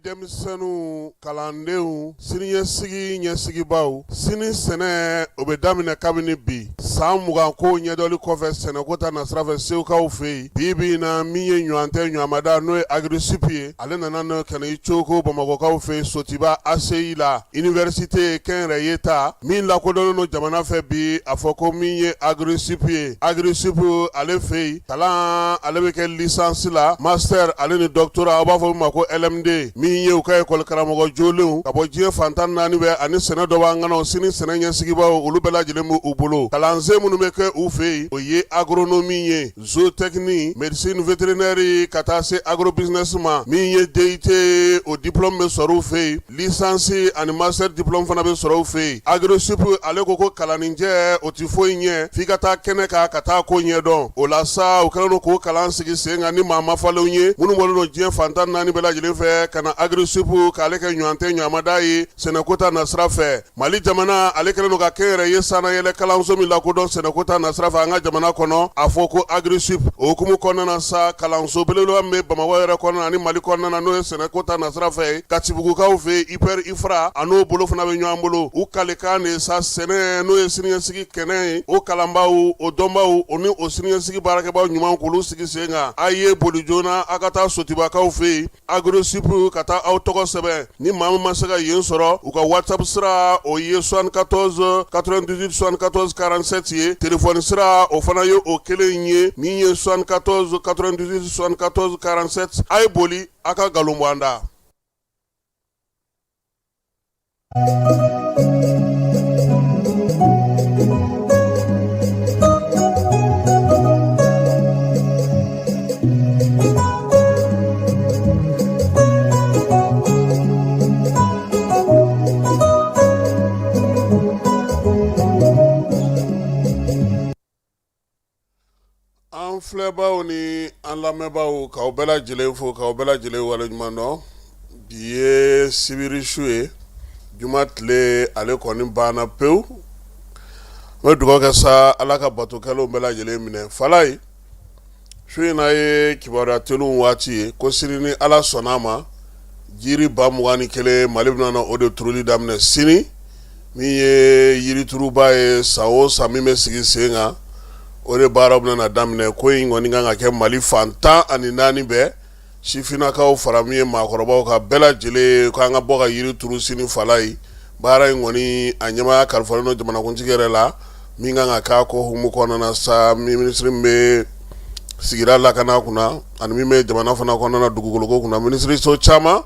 denmisɛnninw kalandenw siniɲɛsigi ɲɛsigibaw sini sɛnɛ o bɛ daminɛ kabini bi san 20 ko ɲɛdɔli kɔfɛ sɛnɛko ta nasira fɛ sewukaw fɛ yen bi na min ye ɲɔgɔn tɛ ɲɔgɔnmada n'o ye agrisup ye ale nana n'o kana i coko bamakɔkaw fɛ yen sotiba ACI la université kɛnyɛrɛye ta min lakodɔnnen don jamana fɛ bi a fɔ ko min ye agrisup ye agrisup ale fɛ yen kalan ale bɛ kɛ licence la master ale ni doctorat a b'a fɔ min ma ko LMD min ye u ka école karamɔgɔ jolenw ka bɔ diɲɛ fantan naani bɛɛ ani sɛnɛ dɔ b'an kɔnɔ sini sɛnɛ ɲɛsigibaw olu bɛɛ lajɛlen b'u bolo kalansen minnu bɛ kɛ u fɛ yen o ye agronomie ye zootechnie médecine vétérinaire ka taa se agrobusiness ma min ye DUT o diplôme bɛ sɔrɔ u fɛ yen licence ani master diplôme fana bɛ sɔrɔ u fɛ yen agrisup ale ko ko kalaninjɛ o ti foyi ɲɛ f'i ka taa kɛnɛ kan ka taa ko ɲɛdɔn o la sa u kɛlen don k'o kalan sigi sen kan ni maa ma falenw ye minnu bɔlen don diɲɛ fantan naani bɛɛ lajɛlen fɛ ka na agrisup k'ale kɛ ɲɔgɔn tɛ ɲɔgɔnmada ye sɛnɛko ta nasira fɛ mali jamana ale kɛlen don ka kɛnyɛrɛye sanayɛlɛ kalanso min lakodɔn sɛnɛko ta nasira fɛ an ka jamana kɔnɔ a fɔ ko agrisup o hukumu kɔnɔna na sa kalanso belebeleba min bɛ bamakɔ yɛrɛ kɔnɔna ani mali kɔnɔna na n'o ye sɛnɛko ta nasira fɛ katibugukaw fɛ IPR IFRA a n'o bolo fana bɛ ɲɔgɔn bolo u kalekan de sa sɛnɛ n'o ye siniɲɛsigi kɛnɛ ye o kalanbaw o dɔnbaw o ni o siniɲɛsigi baarakɛbaw ɲuman k'olu sigi sen kan a ye boli joona a ka taa sotibakaw fɛ yen agrisup ka taa aw tɔgɔ sɛbɛn ni maa min ma se ka yen sɔrɔ u ka WhatsApp sira o ye 74 98 74 47 ye telefɔni sira o fana ye o kelen ye min ye 74 98 74 47 a ye boli a ka nkalon bɔ an da. An filɛbaw ni an lamɛnbaw k'aw bɛɛ lajɛlen fo k'aw bɛɛ lajɛlen waleɲuman dɔn bi ye sibiri su ye juma tile ale kɔni banna pewu n bɛ dugawu kɛ sa ala ka batokɛlaw bɛɛ lajɛlen minɛ falayi su in na ye kibaruya teliw waati ye ko sini ni ala sɔnna a ma jiri ba 21 mali bɛna na o de turuli daminɛ sini min ye yirituruba ye san o san min bɛ sigi sen kan o de baaraw bɛna daminɛ ko in kɔni kan ka kɛ mali fantan ani naani bɛɛ sifinnakaw fara min ye maakɔrɔbaw ka bɛɛ lajɛlen ko an ka bɔ ka yiri turu sini fala ye baara in kɔni a ɲɛmaya kalifalen don jamanakuntigi yɛrɛ la min kan ka k'a ko hukumu kɔnɔna na sa min minisiri min bɛ sigida lakana kunna ani min bɛ jamana fana kɔnɔna na dugukoloko kunna minisiri so caman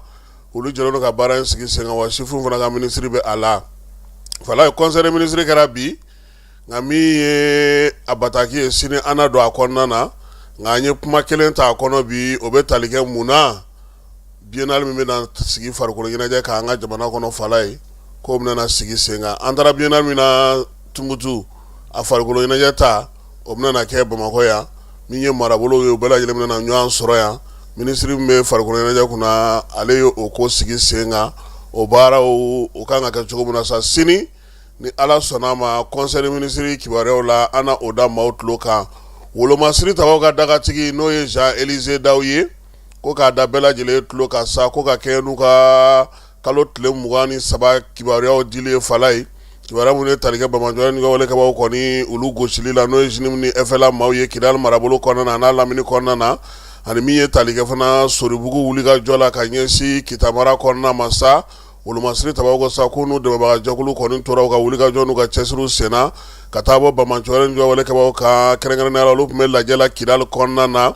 olu jɛlen don ka baara in sigi sen kan wa sifinw fana ka minisiri bɛ a la fala ye conseil minisiri kɛra bi nka min ye a bataki ye sini an na don a kɔnɔna na nka an ye kuma kelen ta a kɔnɔ bi o bɛ tali kɛ mun na biennale min bɛna sigi farikolo ɲɛnajɛ k'an ka jamana kɔnɔ fala ye k'o bɛna sigi sen kan an taara biennale min na Tumutu a farikolo ɲɛnajɛ ta o bɛna kɛ Bamakɔ yan min ye marabolo ye o bɛɛ lajɛlen bɛna ɲɔgɔn sɔrɔ yan minisiri min bɛ farikolo ɲɛnajɛ kunna ale ye o ko sigi sen kan o baaraw o kan ka kɛ cogo min na sa sini ni ala sɔnna ma conseil minisiri kibaruyaw la an na o da maaw tulo kan wolomasiri tabaw ka dagatigi n'o ye Jean Élisée Daw ye ko k'a da bɛɛ lajɛlen tulo kan sa ko ka kɛ n'u ka kalo tile 23 kibaruyaw dili fala ye kibaruya minnu ye tali kɛ Bamakɔ ni walekɛbaw kɔni olu gosili la n'o ye JINIM ni FLA maaw ye Kidal marabolo kɔnɔna na n'a lamini kɔnɔna na ani min ye tali kɛ fana Soribugu wulikajɔ la ka ɲɛsin Kitamara kɔnɔna ma sa wolomasiri tabaw ko sa ko n'u dɛmɛbaga jɛkulu kɔni tora u ka wulikajɔ n'u ka cɛsiriw senna ka taa bɔ Bamakɔ ni walekɛbaw ka kɛrɛnkɛrɛnnenya la olu tun bɛ lajɛ la Kidal kɔnɔna na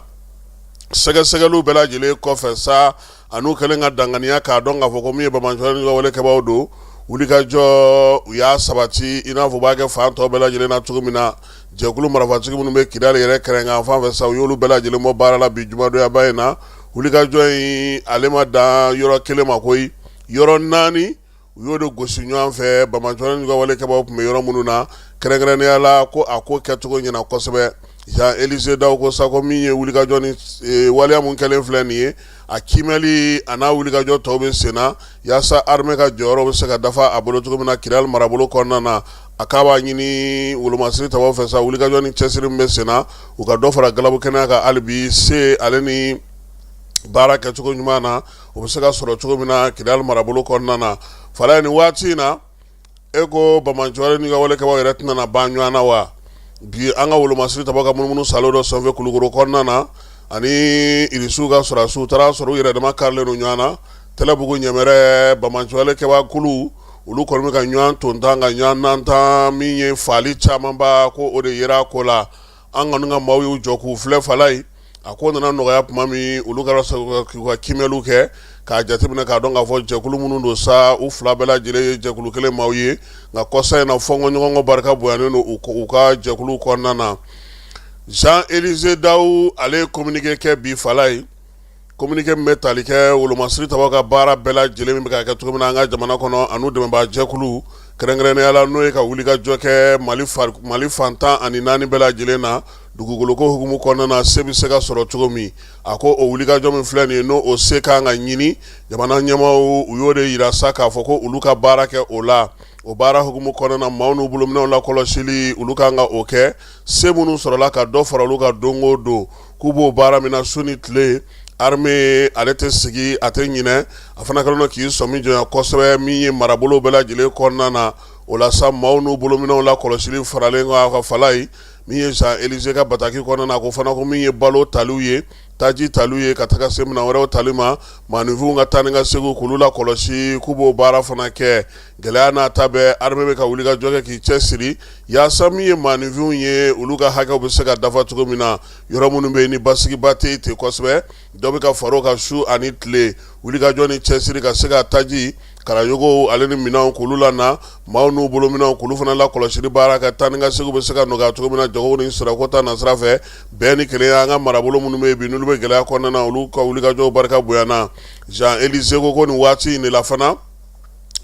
sɛgɛsɛgɛliw bɛɛ lajɛlen kɔfɛ sa an'u kɛlen ka danganiya k'a dɔn k'a fɔ ko min ye Bamakɔ ni walekɛbaw don wulikajɔ u y'a sabati i n'a fɔ u b'a kɛ fan tɔw bɛɛ lajɛlen na cogo min na jɛkulu marafatigi minnu bɛ Kidal yɛrɛ kɛrɛnkan fan fɛ sa u y'olu bɛɛ lajɛlen bɔ baara la bi jumadoyaba in na wulikajɔ in ale ma dan yɔrɔ kelen ma koyi yɔrɔ 4 u y'o de gosi ɲɔgɔn fɛ Bamakɔ ni walekɛbaw tun bɛ yɔrɔ minnu na kɛrɛnkɛrɛnnenya la ko a ko kɛcogo ɲɛna kosɛbɛ Jean Élisée Daw ko sa ko min ye wulikajɔ ni waleya mun kɛlen filɛ nin ye a kimɛli a n'a wulikajɔ tɔw bɛ sen na yaasa armée ka jɔyɔrɔ bɛ se ka dafa a bolo cogo min na Kidal marabolo kɔnɔna na a k'a b'a ɲini wolomasiri tabaw fɛ sa wulikajɔ ni cɛsiri min bɛ sen na u ka dɔ fara galabu kɛnɛya kan hali bi se ale ni baara kɛcogo ɲuman na o bɛ se ka sɔrɔ cogo min na Kidal marabolo kɔnɔna na. Fala ni waati in na e ko Bamanjɔre ni ka walekɛbaw yɛrɛ tɛna na ban ɲɔgɔn na wa? Bi an ka Wolomasiri Taba ka munumunu salo dɔ sanfɛ Kulukoro kɔnɔna na ani Irisiw ka sɔrɔdasiw taara sɔrɔ u yɛrɛ dama karilen don ɲɔgɔn na. Tɛlɛbugu Ɲɛmɛrɛ Bamanjɔre kɛba kulu olu kɔni bɛ ka ɲɔgɔn tontan ka ɲɔgɔn nantan min ye fali camanba ko o de yera ko la. An kɔni ka maaw y'u jɔ k'u filɛ fala ye. A ko nana nɔgɔya tuma min olu kɛra k'u ka kimɛliw kɛ k'a jateminɛ k'a dɔn k'a fɔ jɛkulu minnu don sa u fila bɛɛ lajɛlen ye jɛkulu kelen maaw ye nka kɔsa in na fɔnkɔɲɔgɔnkɔ barika bonyanen don u ka jɛkulu kɔnɔna na. Jean-Élisée Dawu ale ye communiqué kɛ bi fala ye. Communiqué min bɛ tali kɛ Wolomasiri Taba ka baara bɛɛ lajɛlen min bɛ ka kɛ cogo min na an ka jamana kɔnɔ ani dɛmɛbaa jɛkulu kɛrɛnkɛrɛnnenya la n'o ye ka wulikajɔ kɛ Mali fantan ani naani bɛɛ lajɛlen na dugukoloko hukumu kɔnɔna na se bɛ se ka sɔrɔ cogo min. A ko o wulikajɔ min filɛ nin ye n'o o se kan ka ɲini jamana ɲɛmaaw u y'o de yira sa k'a fɔ ko olu ka baara kɛ o la. O baara hukumu kɔnɔna na maaw n'u bolominɛw la kɔlɔsili olu kan ka o kɛ se minnu sɔrɔla ka dɔ fara olu ka don o don k'u b'o baara min na su ni tile. Armée ale tɛ sigi a tɛ ɲinɛ a fana kɛlen don k'i sɔmi jɔnya kosɛbɛ min ye marabolo bɛɛ lajɛlen kɔnɔna na. O la sa maaw n'u bolominɛw la kɔlɔsili faralen kan a ka fala ye min ye Jean-Élisée ka bataki kɔnɔna na ko fana ko min ye balo taliw ye taji taliw ye ka taga se minɛn wɛrɛw tali ma maaninfinw ka taa ni ka seginw k'olu la kɔlɔsi k'u b'o baara fana kɛ. Gɛlɛya n'a ta bɛɛ armée bɛ ka wulikajɔ kɛ k'i cɛsiri yaasa min ye maaninfinw ye olu ka hakɛw bɛ se ka dafa cogo min na. Yɔrɔ minnu bɛ yen ni basigiba tɛ yen ten kosɛbɛ dɔ bɛ ka far'o kan su ani tile wulikajɔ ni cɛsiri ka se ka taji Karayogo ale ni minɛnw k'olu lana maaw n'u bolominɛw k'olu fana la kɔlɔsili baara ka taa ni ka seginw bɛ se ka nɔgɔya cogo min na jagow ni sirako ta nasira fɛ bɛɛ ni kelenya an ka marabolo minnu bɛ yen bi n'olu bɛ gɛlɛya kɔnɔna na olu ka wulikajɔw barika bonyana. Jean-Élisée ko nin waati in de la fana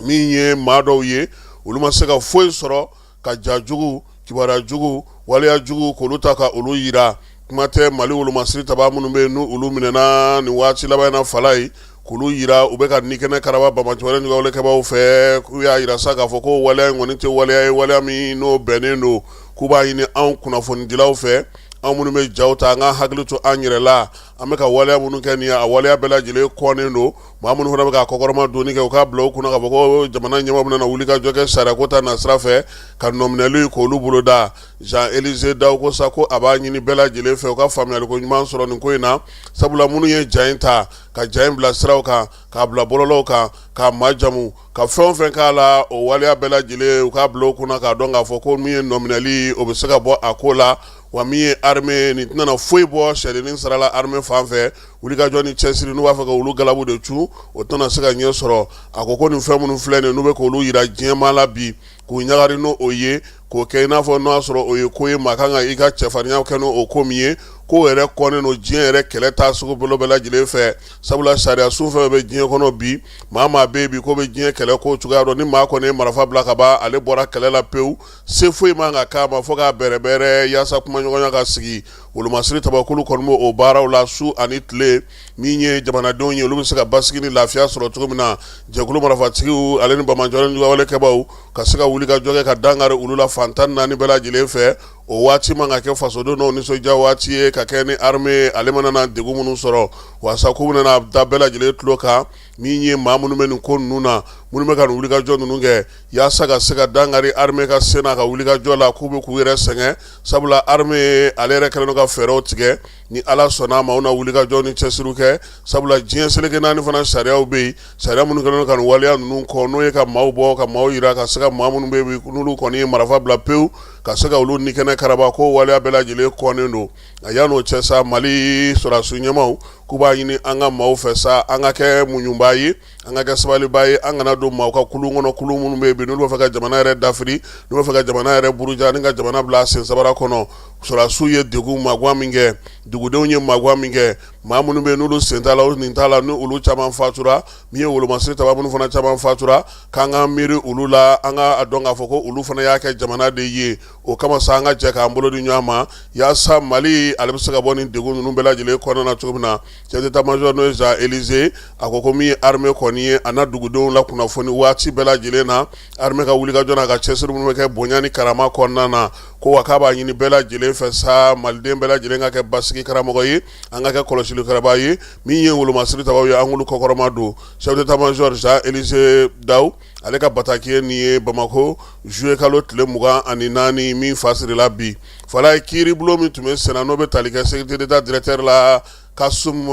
min ye maa dɔw ye olu ma se ka foyi sɔrɔ ka ja jugu kibaruya jugu waleya jugu k'olu ta ka olu yira. Kuma tɛ Mali Wolomasiri Taba minnu bɛ yen n'olu minɛna nin waati laban in na fala ye k'olu yira u bɛ ka nikɛnɛ karaba Bamanjɔre ni ka walekɛbaw fɛ k'u y'a yira sa k'a fɔ ko waleya in kɔni tɛ waleya ye waleya min n'o bɛnnen don k'u b'a ɲini anw kunnafonidilaw fɛ anw minnu bɛ jaw ta an ka hakili to an yɛrɛ la an bɛ ka waleya minnu kɛ nin ye a waleya bɛɛ lajɛlen kɔnnen don maa minnu fana bɛ ka kɔkɔrɔma donni kɛ u k'a bila u kunna k'a fɔ ko jamana ɲɛmaaw bɛna na wulikajɔ kɛ sariyako ta nasira fɛ ka nɔminɛli k'olu boloda. Jean-Élisée Dawu ko sa ko a b'a ɲini bɛɛ lajɛlen fɛ u ka faamuyaliko ɲuman sɔrɔ nin ko in na sabula minnu ye ja in ta ka ja in bila siraw kan k'a bila bɔlɔlɔw kan k'a majamu ka fɛn o fɛn k'a la o waleya bɛɛ lajɛlen u k'a bila u kunna k'a dɔn k'a fɔ ko min ye nɔminɛli o bɛ se ka bɔ a ko la wa min ye armée nin tɛna foyi bɔ sariyanin sarala armée fan fɛ wulikajɔ ni cɛsiri n'u b'a fɛ ka olu galabu de cu o tɛna se ka ɲɛ sɔrɔ. A ko nin fɛn minnu filɛ nin n'u bɛ k'olu yira diɲɛmaa la bi k'u ɲagari n'o o ye k'o kɛ i n'a fɔ n'o y'a sɔrɔ o ye ko ye maa kan ka i ka cɛfarinya kɛ n'o ko min ye ko yɛrɛ kɔnnen don diɲɛ yɛrɛ kɛlɛ taa sugu bolo bɛɛ lajɛlen fɛ sabula sariya sun fɛn bɛ diɲɛ kɔnɔ bi maa bɛ yen bi ko bɛ diɲɛ kɛlɛ ko cogoya dɔn ni maa kɔni ye marifa bila ka ban ale bɔra kɛlɛ la pewu se foyi man ka k'a ma fo k'a bɛrɛbɛrɛ yaasa kumaɲɔgɔnya ka sigi. Wolomasiri Tabakulu kɔni b'o o baaraw la su ani tile min ye jamanadenw ye olu bɛ se ka basigi ni lafiya sɔrɔ cogo min na jɛkulu marafatigiw ale ni Bamanjɔre ni walekɛbaw ka se ka wulikajɔ kɛ ka dangari olu la fantan naani bɛɛ lajɛlen fɛ o waati man ka kɛ fasodenw n'o nisɔndiya waati ye ka kɛ ni armée ale mana na degun minnu sɔrɔ waasa k'u bɛna da bɛɛ lajɛlen tulo kan min ye maa minnu bɛ nin ko ninnu na minnu bɛ ka nin wulikajɔ ninnu kɛ yaasa ka se ka dangari armée ka sen n'a ka wulikajɔ la k'u bɛ k'u yɛrɛ sɛgɛn sabula armée ale yɛrɛ kɛlen don ka fɛɛrɛw tigɛ ni Ala sɔnna ma u na wulikajɔ ni cɛsiriw kɛ sabula diɲɛ seleke naani fana sariyaw bɛ yen sariya minnu kɛlen don ka nin waleya ninnu kɔ n'o ye ka maaw bɔ ka maaw yira ka se ka maa minnu bɛ yen n'olu kɔni ye marifa bila pewu ka se ka olu nikɛnɛ karaba ko waleya bɛɛ lajɛlen kɔnnen don a yan'o cɛ sa Mali sɔrɔdasi ɲɛmaaw k'u b'a ɲini an ka maaw fɛ sa an ka kɛ muɲuba ye an ka kɛ sabaliba ye an kana don maaw ka kulu kɔnɔ kulu minnu bɛ yen n'olu b'a fɛ ka jamana yɛrɛ dafiri n'olu b'a fɛ ka jamana yɛrɛ buruja ni ka jamana bila sen sabara kɔnɔ sɔrɔdasiw ye degun magoya min kɛ dugudenw ye magoya min kɛ maa minnu bɛ yen n'olu sen t'a la olu nin t'a la ni olu caman fatura min ye Wolomasiri Taba minnu fana caman fatura k'an ka miiri olu la an ka dɔn k'a fɔ ko olu fana y'a kɛ jamana de ye o kama sa an ka jɛ k'an bolo di ɲɔgɔn ma yaasa Mali ale bɛ se ka bɔ nin degun ninnu bɛɛ lajɛlen kɔnɔna na cogo min na chef d'état-major n'o ye Jean Élisée a ko min ye armée kɔni ye a n'a dugudenw la kunnafoni waati bɛɛ lajɛlen na armée ka wulikajɔ n'a ka cɛsiri minnu bɛ kɛ bonya ni karama kɔnɔna na ko wa k'a b'a ɲini bɛɛ lajɛlen fɛ sa maliden bɛɛ lajɛlen ka kɛ basigi karamɔgɔ ye an ka kɛ kɔlɔsilikɛlaba ye min ye wolomasiri tabaw ye an k'olu kɔkɔrɔma don chef d'état-major Jean Élisée Dawu ale ka bataki ye nin ye Bamako juillet kalo tile 24 min fasirila bi fala ye kiiribulon min tun bɛ senna n'o bɛ tali kɛ sécurité d'état directeur la Kasum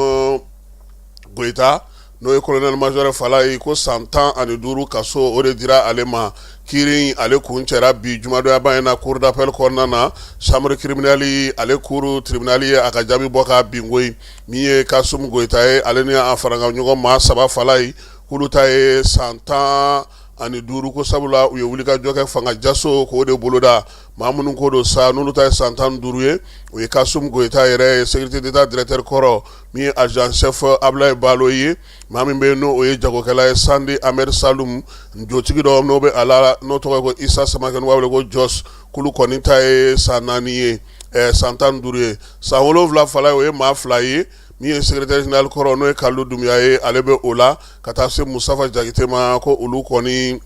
Goyita n'o ye colonel major fala ye ko san 15 kaso o de dira ale ma kiiri ale kun cɛra bi jumadoya ba in na cour d'appel kɔnɔna na chambre criminelle ale cour tribunal ye a ka jaabi bɔ k'a bin koyi min ye Kasum Goyita ye ale ni a faranga ɲɔgɔn maa 3 fala ye k'olu ta ye san 15 ko sabula u ye wulikajɔ kɛ fanga jaso k'o de boloda maa minnu ko don sa n'olu ta ye san 15 ye o ye Kasum Goyita yɛrɛ ye sécurité d'état directeur kɔrɔ min ye agent chef Ablaye Balo ye maa min bɛ yen n'o ye jagokɛla ye Sandi Ahmed Salum jotigi dɔ n'o bɛ a la n'o tɔgɔ ye ko Isa Samakɛ n'u b'a wele ko Jos k'olu kɔni ta ye san 4 ye san 15 ye san 7 fala o ye maa 2 ye min ye secrétaire général kɔrɔ n'o ye Kalilu Dumbuya ye ale bɛ o la ka taa se Musafa Jakite ma ko olu kɔni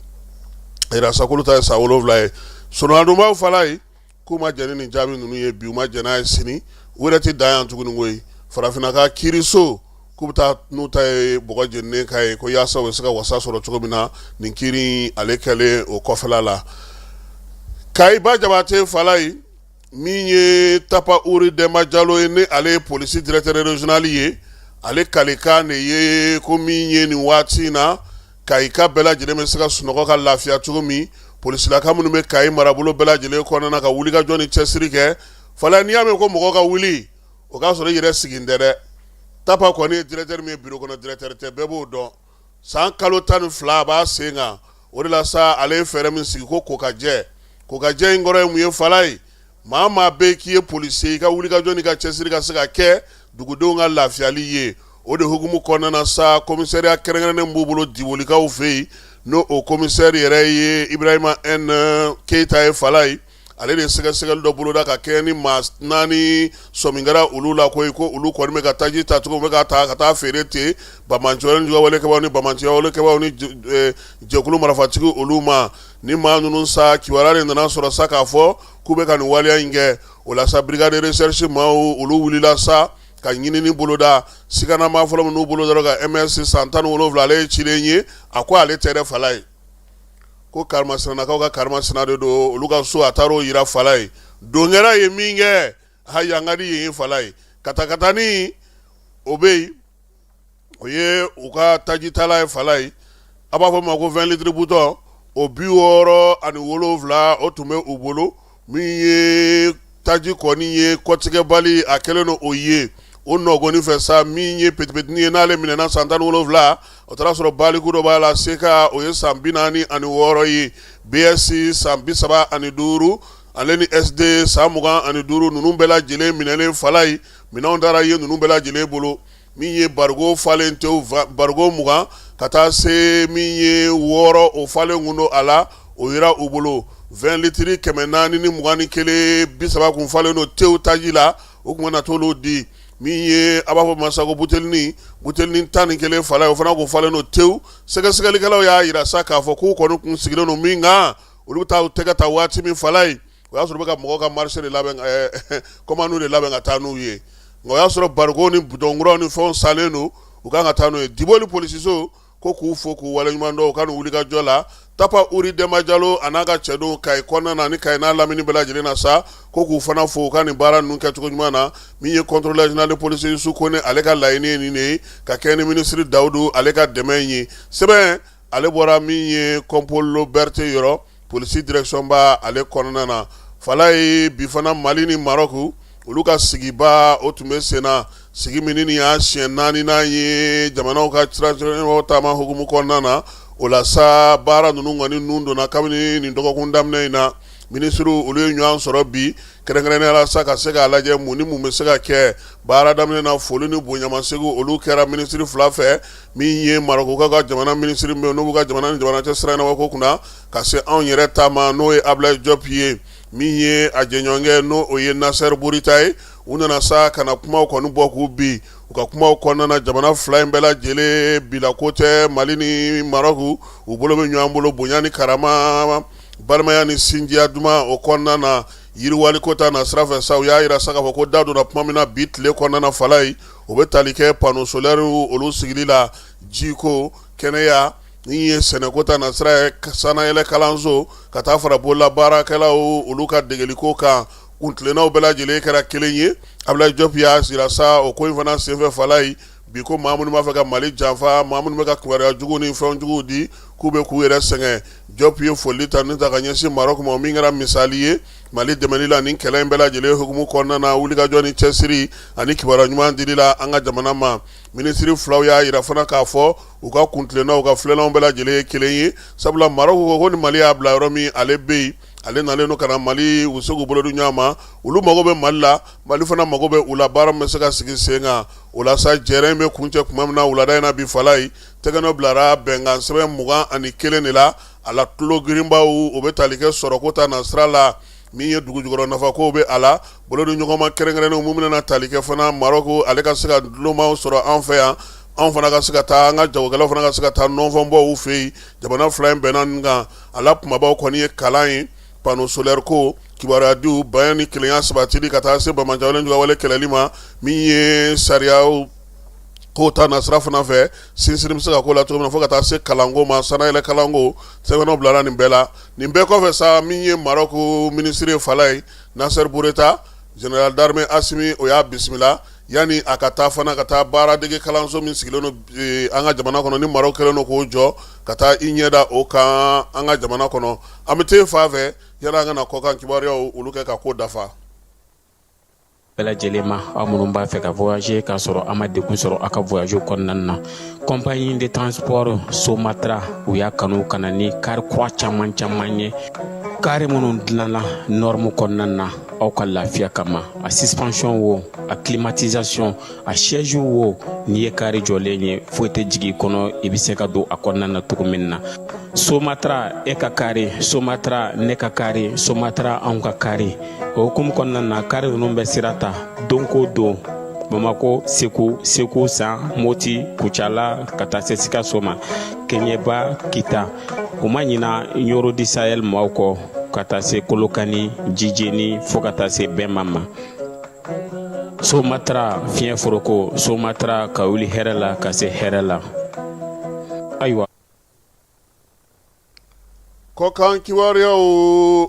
irasa k'olu ta ye san 7 ye sonadonbaw fala ye k'u ma jɛni nin jaabi ninnu ye bi u ma jɛn n'a ye sini u yɛrɛ tɛ dan yan tuguni koyi farafinna ka kiiriso k'u bɛ taa n'u ta ye bɔgɔ jeninen ka ye ko yaasa u bɛ se ka wasa sɔrɔ cogo min na nin kiiri ale kɛlen o kɔfɛla la Kayiba Jabate fala ye min ye Tapa Uri Demba Jalo ye ni ale ye polisi directeur régional ye ale kalikan de ye ko min ye nin waati in na Kayi ka bɛɛ lajɛlen bɛ se ka sunɔgɔ ka lafiya cogo min polisilaka minnu bɛ Kayi marabolo bɛɛ lajɛlen kɔnɔna na ka wulikajɔ ni cɛsiri kɛ fala n'i y'a mɛn ko mɔgɔ ka wuli o k'a sɔrɔ i yɛrɛ sigin tɛ dɛ Tapa kɔni ye directeur min ye bureau kɔnɔ directeur tɛ bɛɛ b'o dɔn san kalo 12 a b'a sen kan o de la sa ale ye fɛɛrɛ min sigi ko kokajɛ in kɔrɔ ye mun ye fala ye maa bɛ k'i ye policier i ka wulikajɔ ni ka cɛsiri ka se ka kɛ dugudenw ka lafiyali ye o de hukumu kɔnɔna na sa commissariat kɛrɛnkɛrɛnnen b'u bolo Dibolikaw fɛ yen n'o o commissaire yɛrɛ ye Ibrahima N Keita ye fala ye ale de sɛgɛsɛgɛli dɔ boloda ka kɛ ni maa 4 sɔmingara olu la ko olu kɔni bɛ ka taji ta cogo bɛ ka taa feere ten Bamanciya walekɛbaw ni Bamanciya walekɛbaw ni jɛkulu marifatigi olu ma ni maa ninnu sa kibaruya de nana sɔrɔ sa k'a fɔ k'u bɛ ka nin waleya in kɛ o la sa brigade de recherche maaw olu wulila sa ka ɲinini boloda sikanama fɔlɔ minnu bolo dɔrɔn ka MS 117 ale ye cilen ye a ko ale tɛ dɛ fala ye ko karimasinakaw ka karimasina de don olu ka so a taar'o yira fala ye don kɛra ye min kɛ yangadi ye fala ye katakatani o bɛ yen o ye u ka tajitala ye fala ye a b'a fɔ ma ko 20 litres butɔ o 67 o tun bɛ u bolo min ye taji kɔni ye kɔtigɛbali a kɛlen don o ye o nɔgɔnin fɛ sa min ye petipetini ye n'ale minɛna san 17 o taara sɔrɔ baliku dɔ b'a la seka o ye san 46 ye BSC san 35 ale ni SD san 25 ninnu bɛɛ lajɛlen minɛlen fala ye minɛnw taara ye ninnu bɛɛ lajɛlen bolo min ye barigo falen tew barigo 20 ka taa se min ye 6 o falen kundo a la o yira u bolo 20 litres 421 30 kun falen no tew taji la o kun na t'olu di min ye a b'a fɔ masago butelini 11 fala ye o fana kun falen no tew sɛgɛsɛgɛlikɛlaw y'a yira sa k'a fɔ k'u kɔni kun sigilen no min kan olu bɛ taa u tɛgɛ ta waati min fala ye o y'a sɔrɔ u bɛ ka mɔgɔw ka marché de labɛn commande de labɛn ka taa n'u ye nka o y'a sɔrɔ barigo ni bidɔnkuraw ni fɛnw salen no u kan ka taa n'u ye Diboli polisiso ko k'u fo k'u waleɲuman dɔn u ka nin wulikajɔ la Tapa Uri Demba Jalo a n'a ka cɛdenw Kayi kɔnɔna na ni Kayi n'a lamini bɛɛ lajɛlen na sa ko k'u fana fo u ka nin baara ninnu kɛcogo ɲuman na min ye contrôleur général de police Yusu Kone ale ka laɲini ye nin de ye ka kɛ ni ministre Dawudu ale ka dɛmɛ ye sɛbɛn ale bɔra min ye Kompolo Berete yɔrɔ police direction ba ale kɔnɔna na fala ye bi fana Mali ni Maroc olu ka sigiba o tun bɛ sen na sigi min ni y'a siɲɛ 4nan ye jamanaw ka siratigɛlaw taama hukumu kɔnɔna na o la sa baara ninnu kɔni nun donna kabini nin dɔgɔkun daminɛ in na minisiriw olu ye ɲɔgɔn sɔrɔ bi kɛrɛnkɛrɛnnenya la sa ka se k'a lajɛ mun ni mun bɛ se ka kɛ baara daminɛ na foli ni bonyamasegi olu kɛra minisiri 2 fɛ min ye Maroc ka jamana minisiri min n'u ka jamana ni jamana cɛ sira ɲɛnabɔ ko kunna ka se anw yɛrɛ taama n'o ye Ablaye Diop ye min ye a jɛɲɔgɔnkɛ n'o o ye Nasser Bourita ye. U nana sa kana kumaw kɔni bɔ k'u bi u ka kumaw kɔnɔna jamana fila in bɛɛ lajɛlen bila ko tɛ Mali ni Maroc u bolo bɛ ɲɔgɔn bolo bonya ni karama balimaya ni sinjiya duman o kɔnɔna na yiriwali ko ta na sira fɛ sa u y'a yira sa k'a fɔ ko da donna tuma min na bi tile kɔnɔna fala ye o bɛ tali kɛ panneau solaire olu sigili la jiko kɛnɛya ni ye sɛnɛko ta na sira ye sanayɛlɛ kalanso ka taa fara bolola baarakɛlaw olu ka degeliko kan kuntilennaw bɛɛ lajɛlen kɛra kelen ye. Abdoulaye Diop y'a sira sa o ko in fana senfɛ fala ye bi ko maa minnu b'a fɛ ka Mali janfa maa minnu bɛ ka kibaruya jugu ni fɛn juguw di k'u bɛ k'u yɛrɛ sɛgɛn. Diop ye foli ta ni ta ka ɲɛsin Maroc ma o min kɛra misali ye Mali dɛmɛli la nin kɛlɛ in bɛɛ lajɛlen hukumu kɔnɔna na wulikajɔ ni cɛsiri ani kibaruya ɲuman dili la an ka jamana ma. Minisiri filaw y'a yira fana k'a fɔ u ka kuntilennaw ka filɛlanw bɛɛ lajɛlen ye kelen ye sabula Maroc ko ni Mali y'a bila yɔrɔ min ale bɛ yen ale nalen no kana Mali u se k'u bolo di ɲɔgɔn ma olu mago bɛ Mali la Mali fana mago bɛ u la baara min bɛ se ka sigi sen kan o la sa jɛrɛ in bɛ kuncɛ tuma min na wulada in na bi fala ye tɛgɛnɔ bilara bɛnkan sɛbɛn 21 de la a la tulo girinbaw o bɛ tali kɛ sɔrɔko ta na sira la min ye dugu jukɔrɔ nafakow bɛ a la bolo di ɲɔgɔn ma kɛrɛnkɛrɛnnenw mun bɛna tali kɛ fana Maroc ale ka se ka dulonmaw sɔrɔ an fɛ yan anw fana ka se ka taa an ka jagokɛlaw fana ka se ka taa nɔnfɔnbɔw fɛ yen jamana fila in bɛnna nin kan a la kumabaw kɔni ye kalan ye panneau solaire ko kibaruya diw baɲɛ ni kelenya sabatili ka taa se Bamajawale Jugawale kɛlɛli ma min ye sariyaw ko ta na sira fana fɛ sinsinni bɛ se ka k'o la cogo min na fo ka taa se kalanko ma sanayɛlɛ kalanko sɛbɛnnaw bilara nin bɛɛ la nin bɛɛ kɔfɛ sa min ye Maroc minisiri fala ye Nasser Bourita général d'armée Assimi o y'a bisimila yani a ka taa fana ka taa baaradege kalanso min sigilen no an ka jamana kɔnɔ ni Maroc kɛlen no k'o jɔ ka taa i ɲɛda o kan an ka jamana kɔnɔ an bɛ te fa fɛ yani an ka na kɔkan kibaruyaw olu kɛ ka ko dafa. Bɛɛ lajɛlen ma aw minnu b'a fɛ ka voyager k'a sɔrɔ a ma degun sɔrɔ a ka voyage kɔnɔna na compagnie de transport Somatra u y'a kanu ka na ni kari kura caman ye kari minnu dilanna norme kɔnɔna na aw ka lafiya kama a suspension wo a climatisation a siège wo n'i ye kari jɔlen ye foyi tɛ jigin kɔnɔ i bɛ se ka don a kɔnɔna na cogo min na Somatra e ka kari Somatra ne ka kari Somatra anw ka kari o hukumu kɔnɔna na kari ninnu bɛ sira ta don ko don Bamako Segu San Moti Kucala ka taa se Sikaso ma Keɲeba Kita u ma ɲina Yoro di Sahel maaw kɔ ka taa se Kolokani Jijeni fo ka taa se Bɛnma ma Somatra fiɲɛ foroko Somatra ka wuli hɛrɛ la ka se hɛrɛ la ayiwa kɔkan kibaruyaw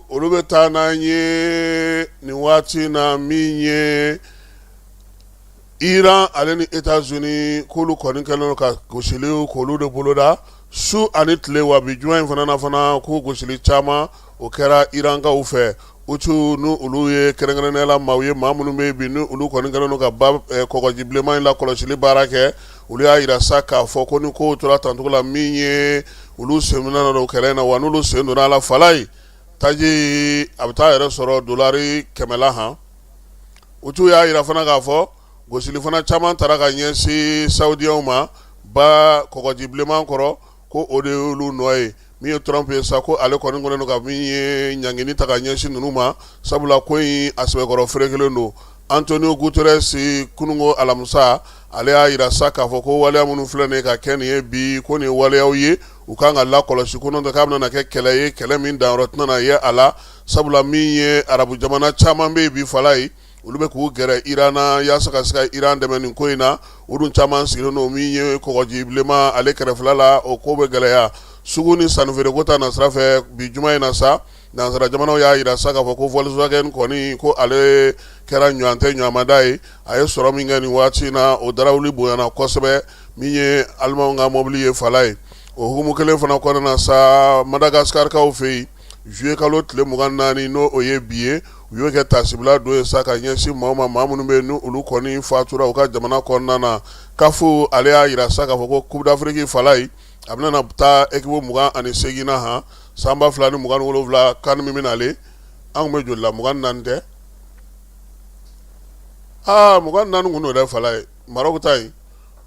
olu bɛ taa n'an ye nin waati na min ye Iran ale ni États-Unis k'olu kɔni kɛlen don ka gosiliw k'olu de boloda su ani tile wa bi juma in fana na fana ko gosili caman o kɛra Irankaw fɛ utu nu olu ye kɛrɛnkɛrɛnnenya la maaw ye maa minnu bɛ yen bi ni olu kɔni kɛlen don ka kɔgɔji bilenman in la kɔlɔsili baara kɛ olu y'a yira sa k'a fɔ ko ni kow tora tancogo la min ye olu sen minɛ o kɛlɛ in na wa n'olu sen donna a la fala ye taji a bɛ taa yɛrɛ sɔrɔ dolari 100 han utu y'a yira fana k'a fɔ gosili fana caman taara ka ɲɛsin Saudiyaw ma ba kɔgɔji bilenman kɔrɔ ko o de y'olu nɔ ye min ye Trump ye sa ko ale kɔni kɔnɔ ka min ye ɲangini ta ka ɲɛsin ninnu ma sabula ko in a sɛbɛkɔrɔ ferekelen don Antonio Guterres kunungo alamisa ale y'a yira sa k'a fɔ ko waleya minnu filɛ nin ye ka kɛ nin ye bi ko nin ye waleyaw ye u kan ka lakɔlɔsi ko n'o tɛ k'a bɛna kɛ kɛlɛ ye kɛlɛ min danyɔrɔ tɛna na ye a la sabula min ye arabu jamana caman bɛ yen bi fala ye olu bɛ k'u gɛrɛ Iran na yaasa ka se ka Iran dɛmɛ nin ko in na o dun caman sigilen don min ye kɔgɔji bilenman ale kɛrɛfɛla la o ko bɛ gɛlɛya sugu ni sannifeere ko ta na sira fɛ bi juma in na sa nansara jamanaw y'a yira sa k'a fɔ ko Volkswagen kɔni ko ale kɛra ɲɔgɔn tɛ ɲɔgɔnmada ye a ye sɔrɔ min kɛ nin waati in na o darawuli bonyana kosɛbɛ min ye alimanw ka mɔbili ye fala ye o hukumu kelen fana kɔnɔna na sa Madagascarkaw fɛ yen juillet kalo tile 24 n'o o ye bi ye u y'o kɛ tasibila don ye sa ka ɲɛsin maa minnu bɛ yen ni olu kɔni fatura u ka jamana kɔnɔna na kafu ale y'a yira sa k'a fɔ ko Coupe d'Afrique fala ye a bɛna taa équipe 28 na han san 2027 kan min bɛnale an tun bɛ joli la 24 tɛ 24 kun n'o yɛrɛ fala ye Maroc ta in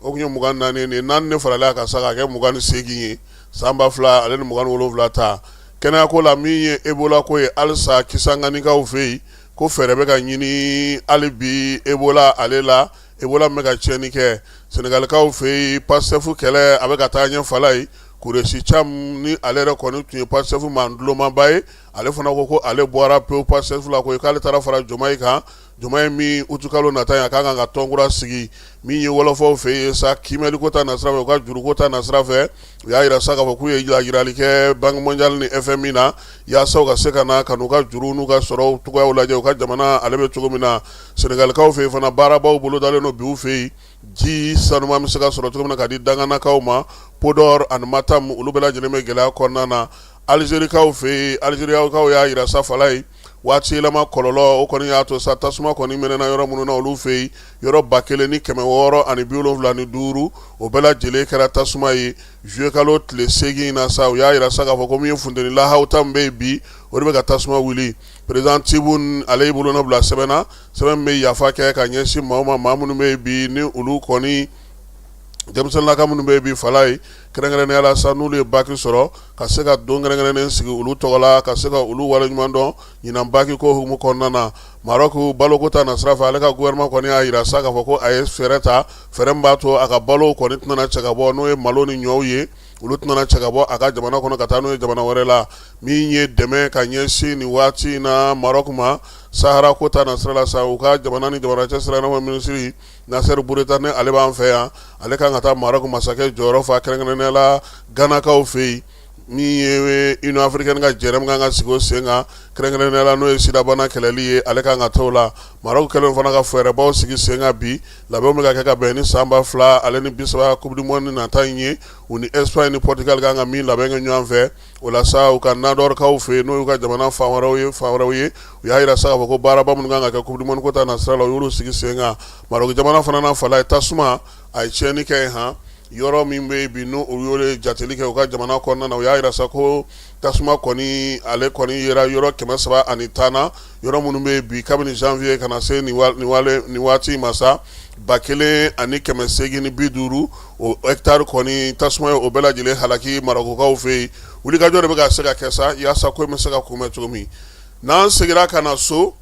o kun ye 24 nin 4 ne farala a kan sa ka kɛ 28 ye san 2000 ale ni 27 ta kɛnɛya ko la min ye Ebola ko ye halisa Kisangani fɛ yen ko fɛɛrɛ bɛ ka ɲini hali bi Ebola ale la Ebola bɛ ka tiɲɛni kɛ Senegalikaw fɛ yen Pastef kɛlɛ a bɛ ka taa ɲɛfɛla ye Kuresi Cham ni ale yɛrɛ kɔni tun ye Pastef mandulomaba ye ale fana ko ale bɔra pewu Pastef la ko k'ale taara fara Jomayi kan Jomayi min utukalo nata ye a kan ka tɔnkura sigi min ye wɔlɔfɔw fɛ yen sa kimɛli ko ta nasira fɛ u ka juru ko ta nasira fɛ u y'a yira sa k'a fɔ k'u ye yirali kɛ Banque mondiale ni FMI na yaasa u ka se ka na ka n'u ka juru n'u ka sɔrɔw cogoyaw lajɛ u ka jamana ale bɛ cogo min na Senegalikaw fɛ yen fana baarabaw bolo dalen don bi u fɛ yen ji sanuma bɛ se ka sɔrɔ cogo min na ka di danganakaw ma Podor ani Matam olu bɛɛ lajɛlen bɛ gɛlɛya kɔnɔna na Algérikaw fɛ yen Algérikaw y'a yira sa fala ye waati yɛlɛma kɔlɔlɔ o kɔni y'a to sa tasuma kɔni mɛnɛna yɔrɔ minnu na olu fɛ yen yɔrɔ 1675 o bɛɛ lajɛlen kɛra tasuma ye juillet kalo tile 8 na sa u y'a yira sa k'a fɔ ko min ye funteni lahawta min bɛ yen bi o de bɛ ka tasuma wuli président Tibun ale y'i bolonɔ bila sɛbɛn na sɛbɛn min bɛ yafa kɛ ka ɲɛsin maa ma maa minnu bɛ yen bi ni olu kɔni denmisɛnninlaka minnu bɛ yen bi fala ye kɛrɛnkɛrɛnnenya la sa n'olu ye baki sɔrɔ ka se ka don kɛrɛnkɛrɛnnen sigi olu tɔgɔ la ka se ka olu waleɲuman dɔn ɲinan baki ko hukumu kɔnɔna na Maroc baloko ta nasira fɛ ale ka gouvernement kɔni y'a yira sa k'a fɔ ko a ye fɛɛrɛ ta fɛɛrɛ min b'a to a ka balo kɔni tɛna cɛ ka bɔ n'o ye malo ni ɲɔw ye olu tɛna cɛ ka bɔ a ka jamana kɔnɔ ka taa n'o ye jamana wɛrɛ la min ye dɛmɛ ka ɲɛsin nin waati na Maroc ma Sahara ko ta nasira la sa u ka jamana ni jamana cɛ siranama minisiri Nasser Bourita ale b'an fɛ yan ale kan ka taa Maroc masakɛ jɔyɔrɔ fa kɛrɛnkɛrɛnnenya la Ganakaw fɛ yen min ye Union africaine ka jɛrɛm kan ka sigi o sen kan kɛrɛnkɛrɛnnenya la n'o ye sidabana kɛlɛli ye ale kan ka t'o la Maroc kɛlen fana ka fɛɛrɛbaw sigi sen kan bi labɛnw bɛ ka kɛ ka bɛn ni san 2000 ale ni 30 Coupe du Monde nata in ye u ni Espagne ni Portugal kan ka min labɛn kɛ ɲɔgɔn fɛ o la sa u ka nadɔrikaw fɛ yen n'o y'u ka jamana fan wɛrɛw ye u y'a yira sa k'a fɔ ko baaraba minnu kan ka kɛ Coupe du Monde ko ta nasira la u y'olu sigi sen kan Maroc jamana fana na fala ye tasuma a ye tiɲɛni kɛ yen han yɔrɔ min bɛ yen bi n'u y'olu jateli kɛ u ka jamana kɔnɔna na u y'a yira sa ko tasuma kɔni ale kɔni yera yɔrɔ 310 na yɔrɔ minnu bɛ yen bi kabini janvier ka na se nin waati ma sa 1850 o hectare kɔni tasuma ye o bɛɛ lajɛlen halaki Marocains fɛ yen wulikajɔ de bɛ ka se ka kɛ sa yaasa ko in bɛ se ka kunbɛn cogo min n'an seginna ka na so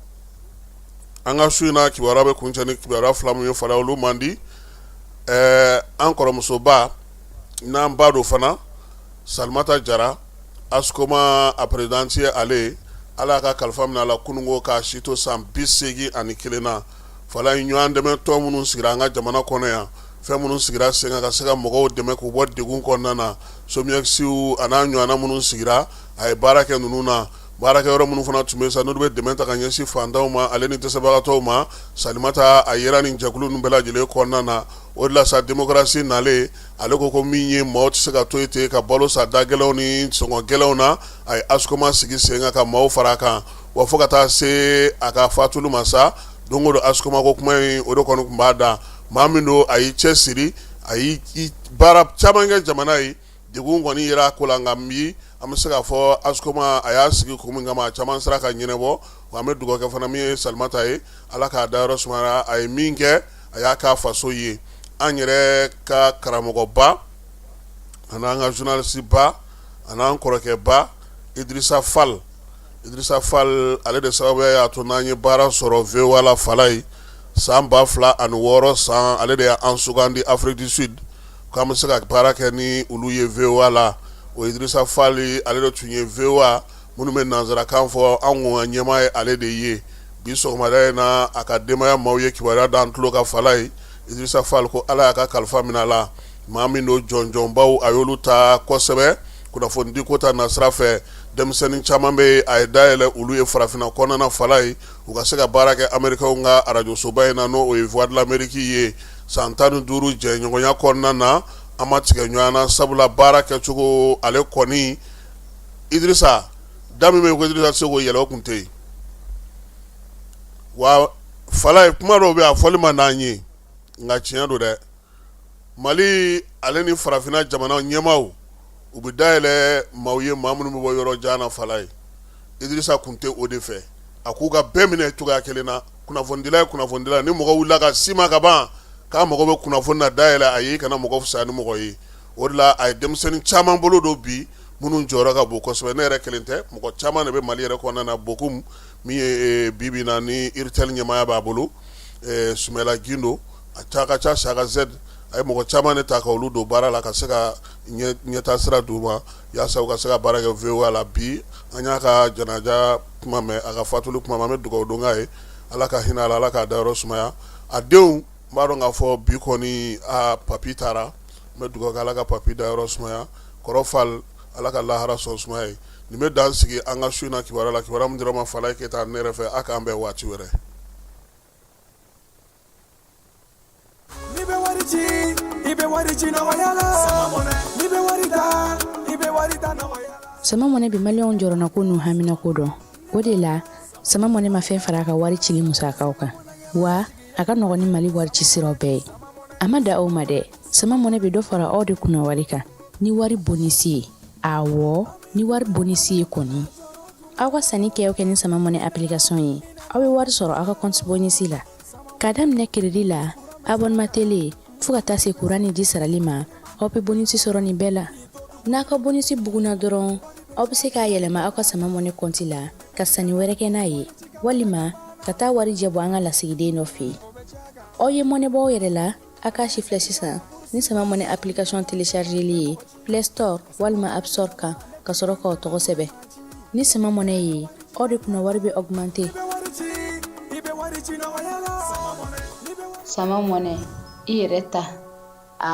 an ka su in na kibaruya bɛ kuncɛ ni kibaruya fila min ye fara olu man di an kɔrɔmusoba n'an ba do fana Salimata Jara Askoma a présidente ye ale ala ka kalifa minɛ a la kunungo k'a si to san 81 na fala ye ɲɔgɔn dɛmɛ tɔn minnu sigira an ka jamana kɔnɔ yan fɛn minnu sigira sen kan ka se ka mɔgɔw dɛmɛ k'u bɔ degun kɔnɔna na Somiexiw a n'a ɲɔgɔnna minnu sigira a ye baara kɛ ninnu na baarakɛyɔrɔ minnu fana tun bɛ sa n'olu bɛ dɛmɛ ta ka ɲɛsin fantanw ma ale ni dɛsɛbagatɔw ma Salimata a yera nin jɛkulu ninnu bɛɛ lajɛlen kɔnɔna na o de la sa démocratie nalen ale ko min ye maaw tɛ se ka to yen ten ka balo sa da gɛlɛnw ni sɔngɔ gɛlɛnw na a ye Askoma sigi sen kan ka maaw fara a kan wa fo ka taa se a ka fatuli ma sa don o don Askoma ko kuma in o de kɔni tun b'a da maa min don a y'i cɛsiri a y'i baara caman kɛ jamana ye degun kɔni yera a ko la nka bi an bɛ se k'a fɔ Askoma a y'a sigi kun min kama a caman sera ka ɲɛnabɔ wa an bɛ dugawu kɛ fana min ye Salimata ye ala k'a dayɔrɔ sumaya a ye min kɛ a y'a k'a faso ye an yɛrɛ ka karamɔgɔba an'an ka journaliste ba an'an kɔrɔkɛba Idrissa Fall ale de sababuya y'a to n'an ye baara sɔrɔ VOA la fala ye san 2006 san ale de y'an sugandi Afrique du Sud k'an bɛ se ka baara kɛ ni olu ye VOA la o Idrissa Fall ale de tun ye VOA minnu bɛ nanzarakan fɔ an ko ɲɛmaa ye ale de ye bi sɔgɔmada in na a ka denbaya maaw ye kibaruya d'an tulo ka fala ye Idrissa Fall ko ala y'a ka kalifa minɛ a la maa min don jɔnjɔnbaw a y'olu ta kosɛbɛ kunnafoni di ko ta nasira fɛ denmisɛnnin caman bɛ a ye dayɛlɛ olu ye farafinna kɔnɔna fala ye u ka se ka baara kɛ Américains ka arajosoba in na n'o o ye Voix de l'Amérique ye san 15 jɛɲɔgɔnya kɔnɔna na an ma tigɛ ɲɔgɔn na sabula baara kɛcogo ale kɔni Idrissa da min bɛ yen ko Idrissa se k'o yɛlɛ o tun tɛ yen wa fala ye kuma dɔw bɛ a fɔli man d'an ye nka tiɲɛ don dɛ Mali ale ni farafinna jamana ɲɛmaaw u bɛ dayɛlɛ maaw ye maa minnu bɛ bɔ yɔrɔ jan na fala ye Idrissa kun tɛ o de fɛ a k'u ka bɛɛ minɛ cogoya kelen na kunnafonidila ye kunnafonidila ni mɔgɔ wulila ka sima ka ban k'a mago bɛ kunnafoni na dayɛlɛ a ye kana mɔgɔ fisaya ni mɔgɔ ye o de la a ye denmisɛnnin caman bolo don bi minnu jɔyɔrɔ ka bon kosɛbɛ ne yɛrɛ kelen tɛ mɔgɔ caman de bɛ Mali yɛrɛ kɔnɔna na Bokum min ye bibi na ni Irtel ɲɛmaaya b'a bolo Sumela Gindo a ka ca Saka Z a ye mɔgɔ caman de ta ka olu don baara la ka se ka ɲɛtaa sira d'u ma yaasa u ka se ka baara kɛ VOA la bi an y'a ka janaja kuma mɛn a ka fatuli kuma ma an bɛ dugawu don k'a ye Ala ka hinɛ a la Ala k'a dayɔrɔ sumaya a denw n b'a dɔn k'a fɔ bi kɔni papi taara n bɛ dugawu kɛ Ala ka papi dayɔrɔ sumaya kɔrɔ Fal Ala ka lahara sɔn sumaya ye nin bɛ dan sigi an ka su in na kibaruya la kibaruya min dira ma Falaye Keyita ne yɛrɛ fɛ a k'an bɛn waati wɛrɛ. Sama mɔnɛ bi maliyɛnw jɔrɔna ko n'u hamina ko dɔn o de la sama mɔnɛ ma fɛn fara a ka wari cili musakaw kan wa a ka nɔgɔn ni Mali wari ci siraw bɛɛ ye a ma da aw ma dɛ sama mɔnɛ bi dɔ fara aw de kunna wari kan ni wari bonisi ye awɔ ni wari bonisi ye kɔni aw ka sanni kɛ ni sama mɔnɛ application ye aw bɛ wari sɔrɔ aw ka compte bonisi la ka daminɛ crédit la abonnement télé fo ka taa se courant ni ji sarali ma aw bɛ bonisi sɔrɔ nin bɛɛ la n'a ka bonisi buguna dɔrɔn aw bɛ se k'a yɛlɛma aw ka sama mɔnɛ compte la ka sanni wɛrɛ kɛ n'a ye walima ka taa wari jɛ bɔ an ka lasigiden dɔ fɛ yen aw ye mɔnɛ bɔ aw yɛrɛ la a k'a si filɛ sisan ni sama mɔnɛ application téléchargeli ye Play Store walima App Store kan ka sɔrɔ k'aw tɔgɔ sɛbɛn ni sama mɔnɛ ye aw de kunna wari bɛ augmenter sama mɔnɛ i yɛrɛ ta